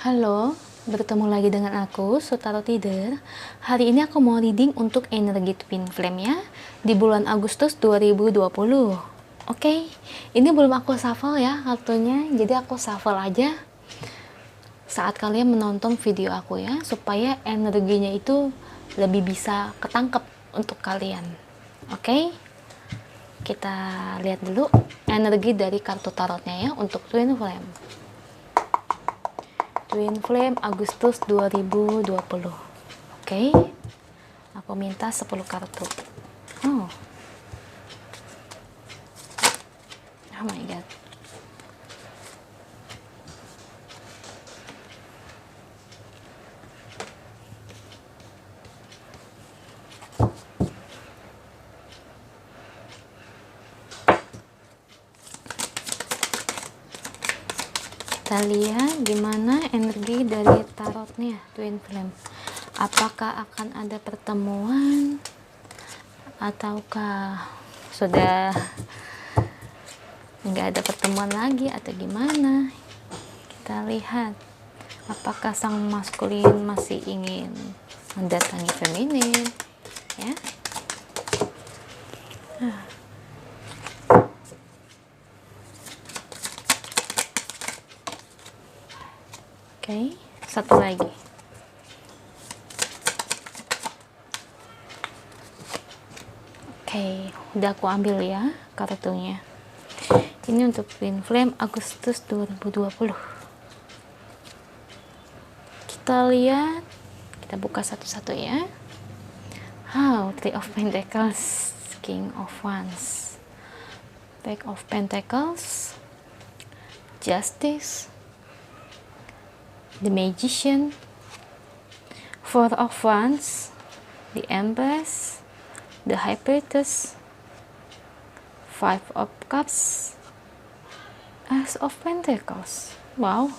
Halo, bertemu lagi dengan aku, Sutaro Tider. Hari ini aku mau reading untuk energi Twin Flame ya, di bulan Agustus 2020. Oke, ini belum aku shuffle ya kartunya, jadi aku shuffle aja saat kalian menonton video aku ya, supaya energinya itu lebih bisa ketangkep untuk kalian. Oke, kita lihat dulu energi dari kartu tarotnya ya untuk Twin Flame. Twin Flame Agustus 2020. Oke. Aku minta 10 kartu. Oh. Oh my god. Kita lihat gimana energi dari tarotnya Twin Flame. Apakah akan ada pertemuan ataukah sudah nggak ada pertemuan lagi atau gimana? Kita lihat apakah sang maskulin masih ingin mendatangi feminin ya. Oke, satu lagi. Oke, udah aku ambil ya kartunya. Ini untuk Twin Flame Agustus 2020. Kita lihat, kita buka satu-satu ya. Three of Pentacles, King of Wands, Page of Pentacles, Justice, The Magician, Four of Wands, the Empress, the High Priestess, Five of Cups, Ace of Pentacles. Wow,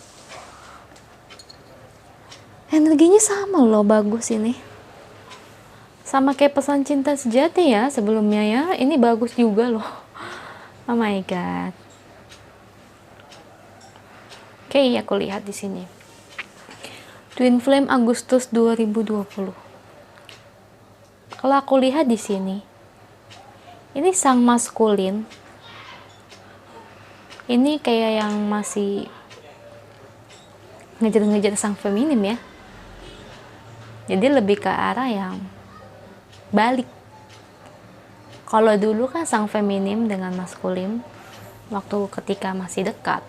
energinya sama loh, bagus ini. Sama kayak pesan cinta sejati ya sebelumnya ya. Ini bagus juga loh. Oh my god. Oke, aku lihat di sini. Twin Flame Agustus 2020. Kalau aku lihat di sini, ini sang maskulin. Ini kayak yang masih ngejar-ngejar sang feminim ya. Jadi lebih ke arah yang balik. Kalau dulu kan sang feminim dengan maskulin waktu ketika masih dekat.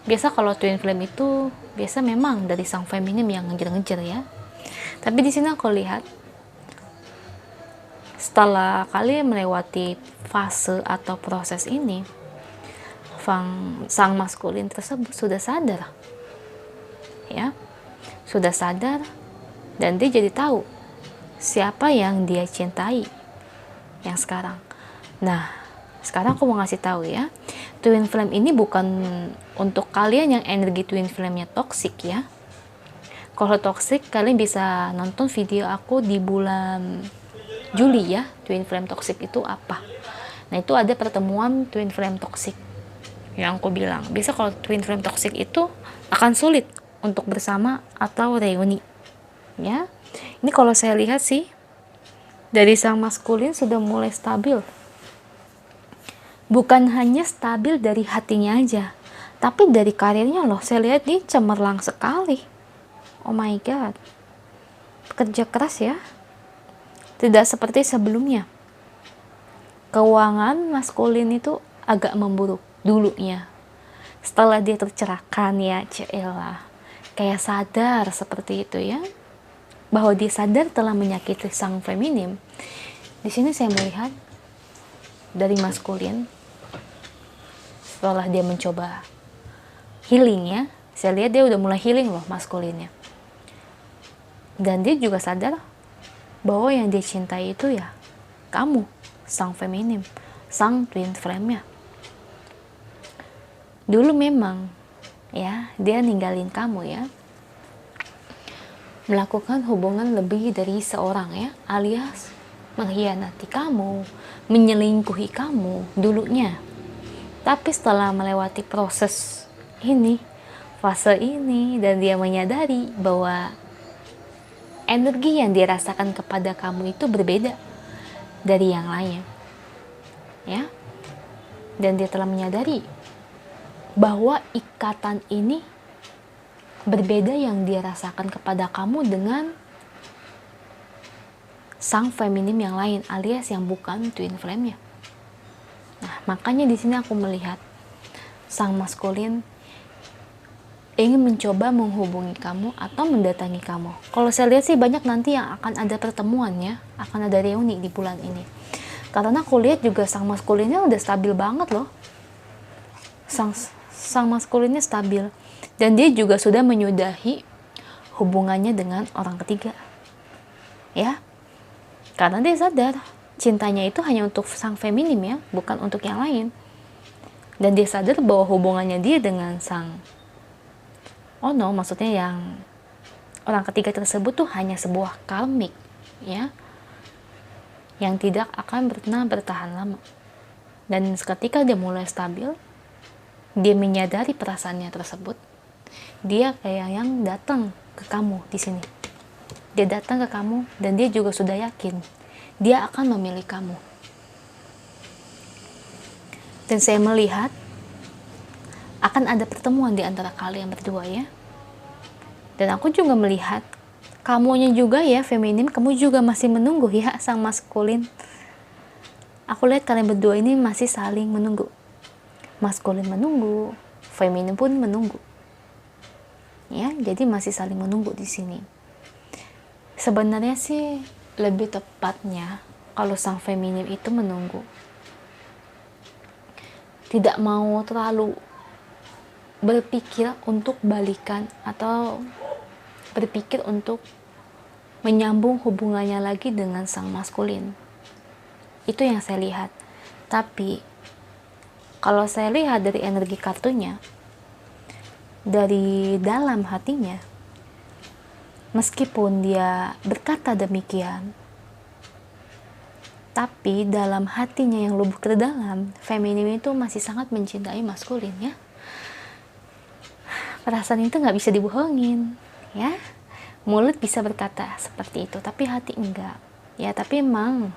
Biasa kalau Twin Flame itu biasa memang dari sang feminim yang ngejar-ngejar ya. Tapi di sini aku lihat setelah kalian melewati fase atau proses ini, sang maskulin tersebut sudah sadar. Ya. Sudah sadar dan dia jadi tahu siapa yang dia cintai yang sekarang. Nah, sekarang aku mau ngasih tahu ya, Twin Flame ini bukan untuk kalian yang energi Twin Flame-nya toxic ya. Kalau toxic, kalian bisa nonton video aku di bulan Juli ya, Twin Flame toxic itu apa. Nah, itu ada pertemuan Twin Flame toxic yang aku bilang. Biasa kalau Twin Flame toxic itu akan sulit untuk bersama atau reuni ya. Ini kalau saya lihat sih dari sang maskulin sudah mulai stabil. Bukan hanya stabil dari hatinya aja, tapi dari karirnya loh. Saya lihat dia cemerlang sekali. Oh my god. Kerja keras ya. Tidak seperti sebelumnya. Keuangan maskulin itu agak memburuk dulunya. Setelah dia tercerahkan ya, celah. Kayak sadar seperti itu ya. Bahwa dia sadar telah menyakiti sang feminim. Di sini saya melihat dari maskulin setelah dia mencoba healing ya, saya lihat dia udah mulai healing loh maskulinnya. Dan dia juga sadar bahwa yang dia cintai itu ya kamu, sang feminim, sang Twin Flame-nya. Dulu memang ya dia ninggalin kamu ya, melakukan hubungan lebih dari seorang ya, alias mengkhianati kamu, menyelingkuhi kamu dulunya. Tapi setelah melewati proses ini, fase ini dan dia menyadari bahwa energi yang dia rasakan kepada kamu itu berbeda dari yang lain, ya. Dan dia telah menyadari bahwa ikatan ini berbeda yang dia rasakan kepada kamu dengan sang feminim yang lain, alias yang bukan twin flame-nya. Nah, makanya di sini aku melihat sang maskulin ingin mencoba menghubungi kamu atau mendatangi kamu. Kalau saya lihat sih banyak nanti yang akan ada pertemuannya, akan ada reuni di bulan ini. Karena aku lihat juga sang maskulinnya udah stabil banget loh. Sang maskulinnya stabil. Dan dia juga sudah menyudahi hubungannya dengan orang ketiga. Ya. Karena dia sadar cintanya itu hanya untuk sang feminim ya, bukan untuk yang lain. Dan dia sadar bahwa hubungannya dia dengan sang Ono, maksudnya yang orang ketiga tersebut tuh hanya sebuah karmik, ya, yang tidak akan pernah bertahan lama. Dan ketika dia mulai stabil, dia menyadari perasaannya tersebut, dia kayak yang datang ke kamu di sini. Dia datang ke kamu dan dia juga sudah yakin dia akan memilih kamu. Dan saya melihat akan ada pertemuan di antara kalian berdua ya. Dan aku juga melihat kamunya juga ya feminim, kamu juga masih menunggu ya sang maskulin. Aku lihat kalian berdua ini masih saling menunggu. Maskulin menunggu, feminim pun menunggu. Ya, jadi masih saling menunggu di sini. Sebenarnya sih lebih tepatnya kalau sang feminim itu menunggu. Tidak mau terlalu berpikir untuk balikan atau berpikir untuk menyambung hubungannya lagi dengan sang maskulin. Itu yang saya lihat. Tapi kalau saya lihat dari energi kartunya, dari dalam hatinya, meskipun dia berkata demikian, tapi dalam hatinya yang lubuk terdalam, feminim itu masih sangat mencintai maskulin ya. Perasaan itu nggak bisa dibohongin, ya. Mulut bisa berkata seperti itu, tapi hati enggak. Ya, tapi emang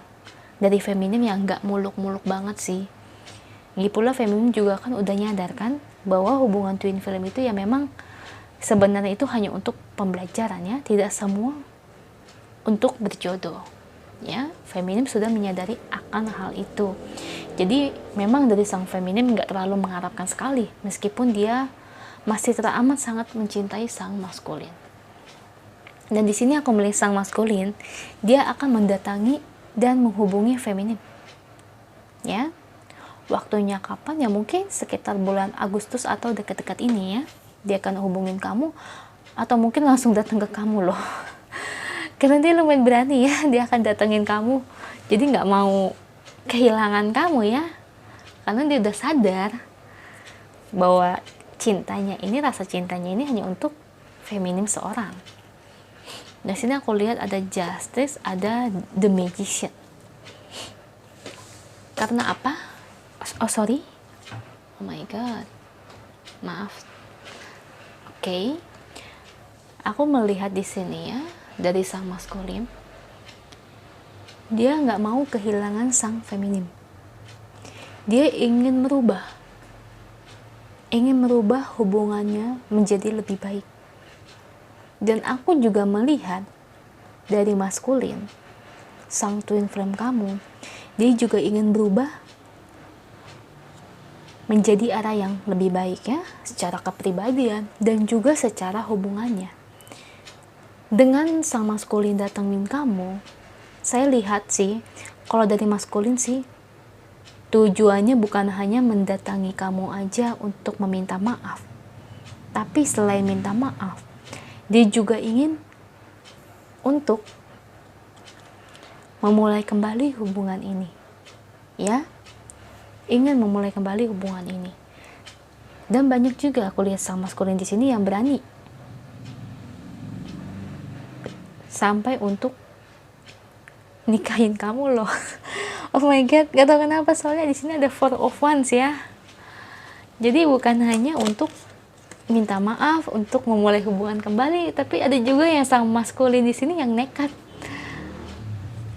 dari feminim yang nggak muluk-muluk banget sih. Lagi pula feminim juga kan udah nyadar kan bahwa hubungan twin flame itu ya memang sebenarnya itu hanya untuk pembelajaran ya, tidak semua untuk berjodoh. Ya, feminim sudah menyadari akan hal itu. Jadi memang dari sang feminim nggak terlalu mengharapkan sekali, meskipun dia masih teramat sangat mencintai sang maskulin. Dan di sini aku melihat sang maskulin, dia akan mendatangi dan menghubungi feminim. Ya, waktunya kapan ya, mungkin sekitar bulan Agustus atau dekat-dekat ini ya, dia akan hubungin kamu atau mungkin langsung datang ke kamu loh. Karena dia lumayan berani ya, dia akan datengin kamu. Jadi nggak mau kehilangan kamu ya, karena dia udah sadar bahwa cintanya ini, rasa cintanya ini hanya untuk feminim seorang. Di sini aku lihat ada Justice, ada The Magician. Karena apa? Oh sorry, oh my god, maaf. Oke. Aku melihat di sini ya dari sang maskulin, dia nggak mau kehilangan sang feminim. Dia ingin merubah hubungannya menjadi lebih baik. Dan aku juga melihat dari maskulin, sang twin flame kamu, dia juga ingin berubah menjadi arah yang lebih baik ya, secara kepribadian dan juga secara hubungannya. Dengan sang maskulin datangin kamu, saya lihat sih, kalau dari maskulin sih, tujuannya bukan hanya mendatangi kamu aja untuk meminta maaf. Tapi selain minta maaf, dia juga ingin untuk memulai kembali hubungan ini. Ya, ingin memulai kembali hubungan ini. Dan banyak juga aku lihat sang maskulin di sini yang berani sampai untuk nikahin kamu loh. Oh my god, gak tau kenapa soalnya di sini ada Four of Wands ya. Jadi bukan hanya untuk minta maaf, untuk memulai hubungan kembali. Tapi ada juga yang sang maskulin di sini yang nekat,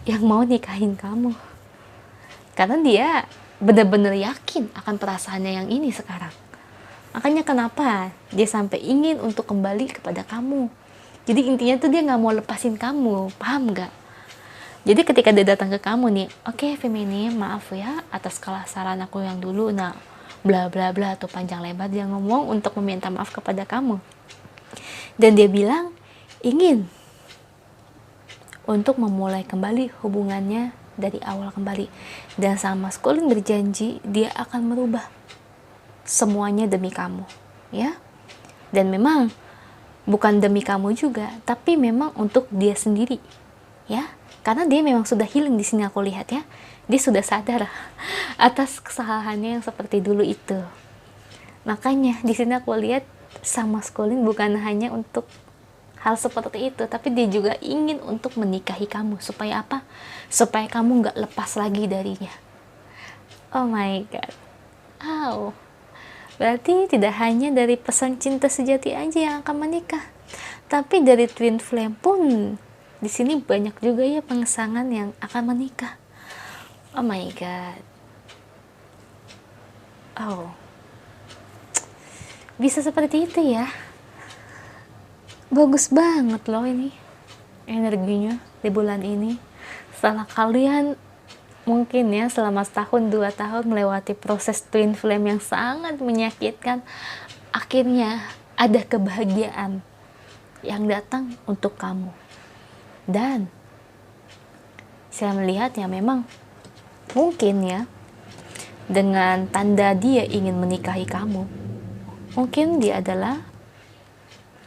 yang mau nikahin kamu karena dia benar-benar yakin akan perasaannya yang ini sekarang. Makanya kenapa dia sampai ingin untuk kembali kepada kamu. Jadi intinya tuh dia nggak mau lepasin kamu, paham nggak? Jadi ketika dia datang ke kamu nih, oke, Feminim, maaf ya atas kesalahan aku yang dulu, nah bla bla bla atau panjang lebar dia ngomong untuk meminta maaf kepada kamu. Dan dia bilang ingin untuk memulai kembali hubungannya dari awal kembali. Dan sang maskulin berjanji dia akan merubah semuanya demi kamu, ya. Dan memang bukan demi kamu juga, tapi memang untuk dia sendiri, ya. Karena dia memang sudah healing di sini, aku lihat ya. Dia sudah sadar atas kesalahannya yang seperti dulu itu. Makanya di sini aku lihat sang maskulin bukan hanya untuk hal seperti itu, tapi dia juga ingin untuk menikahi kamu. Supaya apa? Supaya kamu nggak lepas lagi darinya. Oh my god. Wow. Berarti tidak hanya dari pesan cinta sejati aja yang akan menikah, tapi dari twin flame pun di sini banyak juga ya pasangan yang akan menikah. Oh my god. Oh. Bisa seperti itu ya. Bagus banget loh ini energinya di bulan ini. Setelah kalian mungkin ya selama setahun 2 tahun melewati proses twin flame yang sangat menyakitkan, akhirnya ada kebahagiaan yang datang untuk kamu. Dan saya melihat ya memang mungkin ya dengan tanda dia ingin menikahi kamu, mungkin dia adalah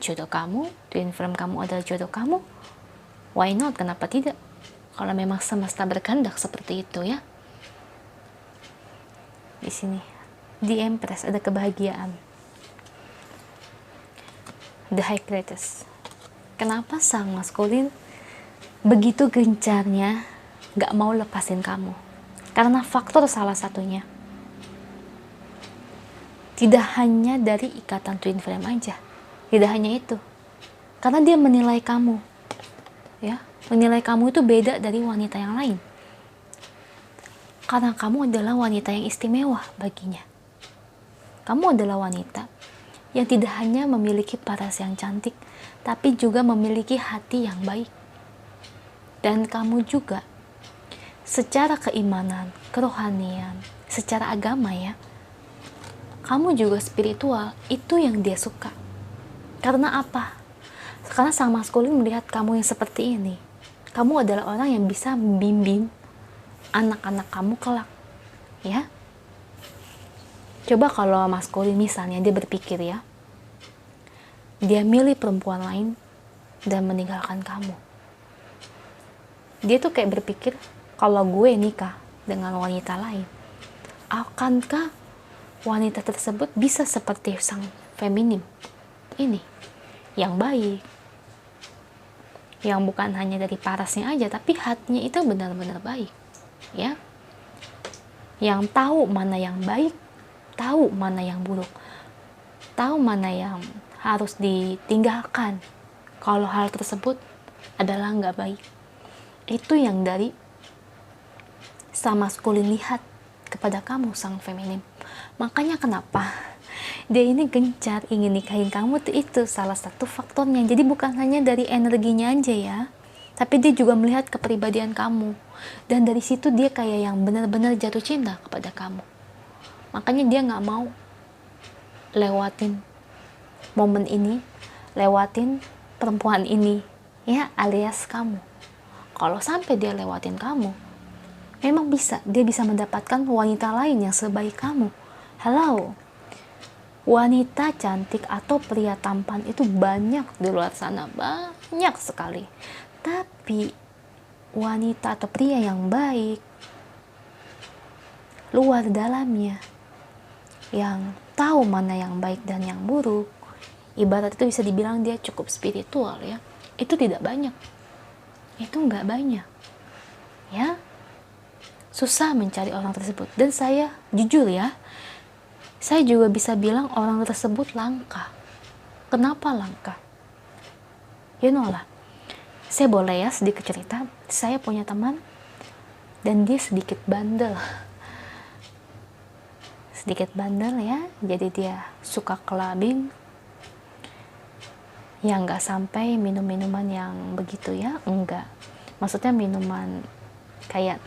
jodoh kamu, twin flame kamu adalah jodoh kamu. Why not? Kenapa tidak? Kalau memang semesta berkehendak seperti itu ya. Di sini di Empress ada kebahagiaan. The High Priestess. Kenapa sang maskulin begitu gencarnya gak mau lepasin kamu? Karena faktor salah satunya tidak hanya dari ikatan twin flame aja. Tidak hanya itu, karena dia menilai kamu, ya, menilai kamu itu beda dari wanita yang lain. Karena kamu adalah wanita yang istimewa baginya. Kamu adalah wanita yang tidak hanya memiliki paras yang cantik, tapi juga memiliki hati yang baik. Dan kamu juga, secara keimanan, kerohanian, secara agama ya, kamu juga spiritual, itu yang dia suka. Karena apa? Karena sang maskulin melihat kamu yang seperti ini. Kamu adalah orang yang bisa membimbing anak-anak kamu kelak. Ya. Coba kalau maskulin misalnya dia berpikir ya, dia milih perempuan lain dan meninggalkan kamu. Dia tuh kayak berpikir, kalau gue nikah dengan wanita lain, akankah wanita tersebut bisa seperti sang feminim ini, yang baik, yang bukan hanya dari parasnya aja, tapi hatinya itu benar-benar baik, ya, yang tahu mana yang baik, tahu mana yang buruk, tahu mana yang harus ditinggalkan kalau hal tersebut adalah nggak baik. Itu yang dari sang maskulin lihat kepada kamu sang feminim. Makanya kenapa dia ini gencar ingin nikahin kamu tuh, itu salah satu faktornya. Jadi bukan hanya dari energinya aja ya, tapi dia juga melihat kepribadian kamu, dan dari situ dia kayak yang benar-benar jatuh cinta kepada kamu. Makanya dia nggak mau lewatin momen ini, lewatin perempuan ini ya, alias kamu. Kalau sampai dia lewatin kamu, memang dia bisa mendapatkan wanita lain yang sebaik kamu. Hello, wanita cantik atau pria tampan itu banyak di luar sana, banyak sekali. Tapi wanita atau pria yang baik, luar dalamnya, yang tahu mana yang baik dan yang buruk, ibarat itu bisa dibilang dia cukup spiritual ya, itu tidak banyak. Itu nggak banyak ya, susah mencari orang tersebut. Dan saya jujur ya, saya juga bisa bilang orang tersebut langka. Kenapa langka? You know lah, saya boleh ya sedikit cerita. Saya punya teman dan dia sedikit bandel. Sedikit bandel ya, jadi dia suka clubbing. Ya nggak sampai minum-minuman yang begitu ya, enggak. Maksudnya minuman kayak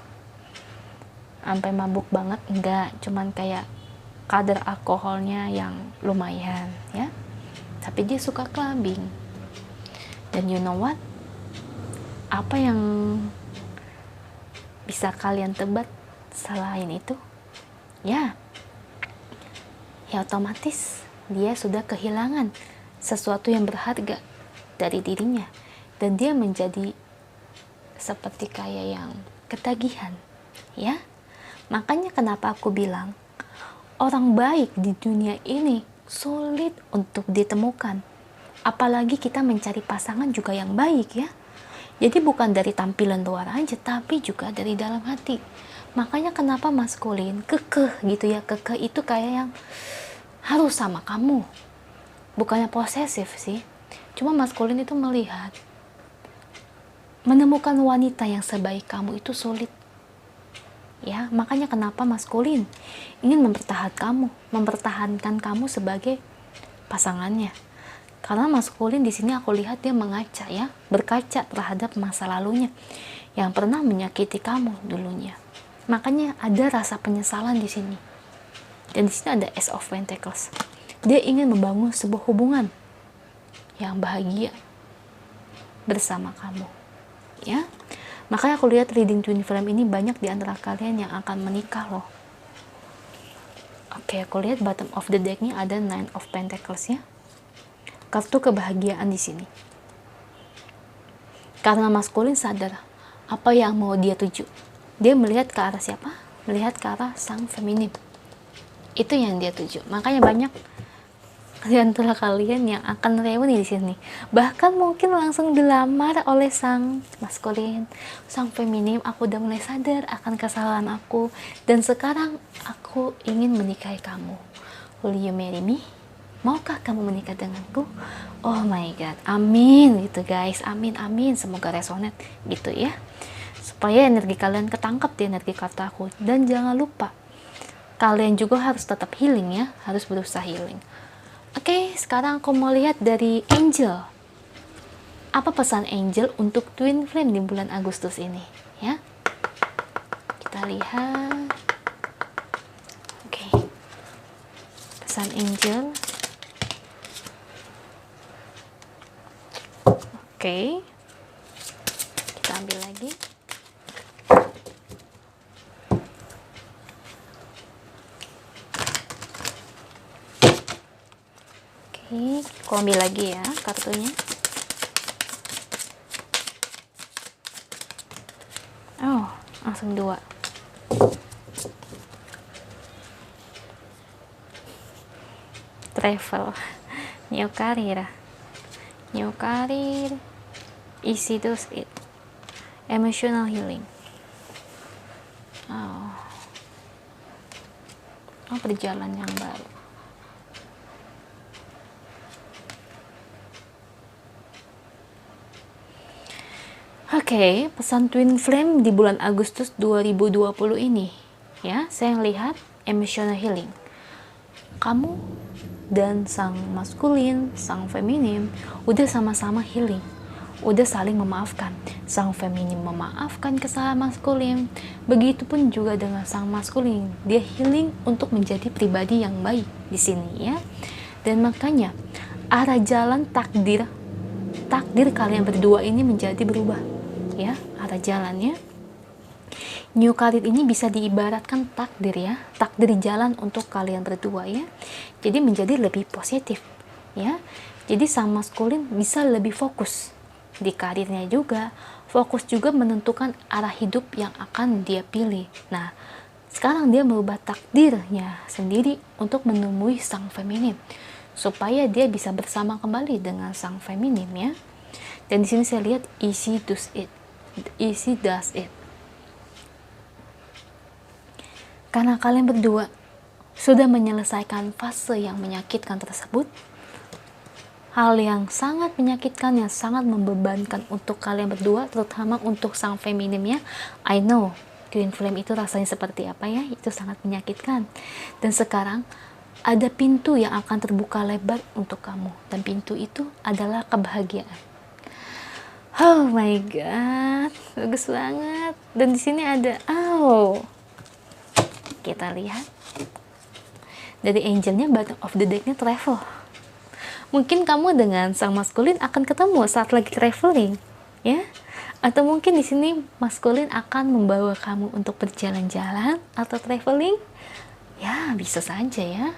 sampai mabuk banget, enggak. Cuman kayak kadar alkoholnya yang lumayan ya. Tapi dia suka clubbing. Dan you know what? Apa yang bisa kalian tebak selain itu? Ya otomatis dia sudah kehilangan sesuatu yang berharga dari dirinya. Dan dia menjadi seperti kayak yang ketagihan. Ya, makanya kenapa aku bilang orang baik di dunia ini sulit untuk ditemukan. Apalagi kita mencari pasangan juga yang baik ya. Jadi bukan dari tampilan luar aja, tapi juga dari dalam hati. Makanya kenapa maskulin kekeh gitu ya. Kekeh itu kayak yang harus sama kamu. Bukannya posesif sih. Cuma maskulin itu melihat menemukan wanita yang sebaik kamu itu sulit. Ya, makanya kenapa maskulin ingin mempertahankan kamu sebagai pasangannya. Karena maskulin di sini aku lihat dia mengaca ya, berkaca terhadap masa lalunya yang pernah menyakiti kamu dulunya. Makanya ada rasa penyesalan di sini. Dan di sini ada Ace of Pentacles. Dia ingin membangun sebuah hubungan yang bahagia bersama kamu. Ya. Makanya aku lihat reading twin flame ini banyak di antara kalian yang akan menikah loh. Oke, aku lihat bottom of the deck-nya ada Nine of Pentacles ya. Kartu kebahagiaan di sini. Karena maskulin sadar apa yang mau dia tuju. Dia melihat ke arah siapa? Melihat ke arah sang feminim. Itu yang dia tuju. Makanya banyak di antara kalian yang akan reuni di sini. Bahkan mungkin langsung dilamar oleh sang maskulin, sang feminim. Aku udah mulai sadar akan kesalahan aku dan sekarang aku ingin menikahi kamu. Will you marry me? Maukah kamu menikah denganku? Oh my god, amin gitu guys, amin amin, semoga resonate gitu ya, supaya energi kalian ketangkap di energi kataku. Dan jangan lupa kalian juga harus tetap healing ya, harus berusaha healing. Oke, sekarang aku mau lihat dari Angel. Apa pesan Angel untuk twin flame di bulan Agustus ini ya? Kita lihat. Oke, pesan Angel. Oke, kita ambil lagi. Oke, aku ambil lagi ya kartunya. Oh, langsung 2. Travel, new career, easy does it, emotional healing. Oh, perjalanan yang baru. Oke, pesan twin flame di bulan Agustus 2020 ini ya, saya lihat emotional healing. Kamu dan sang maskulin, sang feminim udah sama-sama healing, udah saling memaafkan. Sang feminim memaafkan kesalahan maskulin, begitupun juga dengan sang maskulin, dia healing untuk menjadi pribadi yang baik di sini ya. Dan makanya arah jalan takdir kalian berdua ini menjadi berubah ya, arah jalannya. New career ini bisa diibaratkan takdir ya, takdir jalan untuk kalian berdua ya. Jadi menjadi lebih positif ya. Jadi sang maskulin bisa lebih fokus di karirnya juga, fokus juga menentukan arah hidup yang akan dia pilih. Nah, sekarang dia merubah takdirnya sendiri untuk menemui sang feminim supaya dia bisa bersama kembali dengan sang feminim ya. Dan di sini saya lihat easy does it. Karena kalian berdua sudah menyelesaikan fase yang menyakitkan tersebut, hal yang sangat menyakitkan, yang sangat membebankan untuk kalian berdua, terutama untuk sang feminim ya. I know twin flame itu rasanya seperti apa ya, itu sangat menyakitkan. Dan sekarang ada pintu yang akan terbuka lebar untuk kamu, dan pintu itu adalah kebahagiaan. Oh my god, bagus banget. Dan di sini ada, kita lihat dari angelnya, bottom of the decknya travel. Mungkin kamu dengan sang maskulin akan ketemu saat lagi traveling, ya. Atau mungkin di sini maskulin akan membawa kamu untuk berjalan-jalan atau traveling. Ya, bisa saja ya.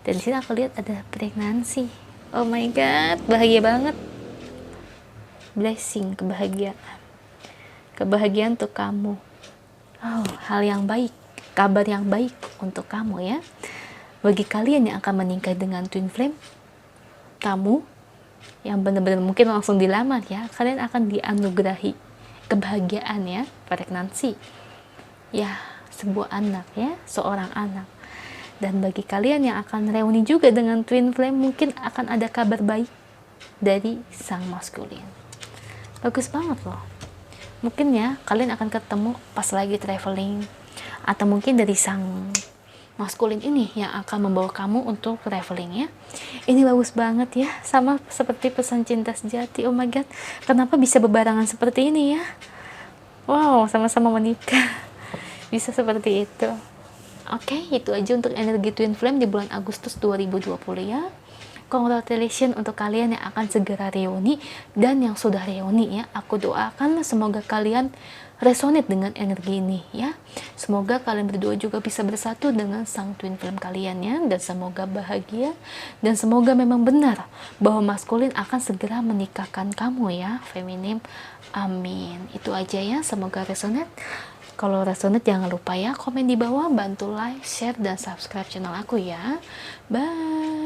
Dan di sini aku lihat ada pregnancy. Oh my god, bahagia banget. Blessing, kebahagiaan. Kebahagiaan untuk kamu. Oh, hal yang baik, kabar yang baik untuk kamu ya. Bagi kalian yang akan menikah dengan twin flame, kamu yang benar-benar mungkin langsung dilamar ya, kalian akan dianugerahi kebahagiaan ya, pregnancy ya, sebuah anak ya, seorang anak. Dan bagi kalian yang akan reuni juga dengan twin flame, mungkin akan ada kabar baik dari sang maskulin. Bagus banget loh. Mungkin ya kalian akan ketemu pas lagi traveling, atau mungkin dari sang maskulin ini yang akan membawa kamu untuk traveling ya. Ini bagus banget ya, sama seperti pesan cinta sejati. Oh my god, kenapa bisa berbarengan seperti ini ya? Wow, sama-sama menikah. Bisa seperti itu. Oke, itu aja untuk energi twin flame di bulan Agustus 2020 ya. Congratulations untuk kalian yang akan segera reuni, dan yang sudah reuni ya, aku doakan semoga kalian resonate dengan energi ini ya. Semoga kalian berdua juga bisa bersatu dengan sang twin flame kalian ya, dan semoga bahagia, dan semoga memang benar bahwa maskulin akan segera menikahkan kamu ya, feminim. Amin. Itu aja ya, semoga resonate. Kalau resonate jangan lupa ya komen di bawah, bantu like, share, dan subscribe channel aku ya. Bye.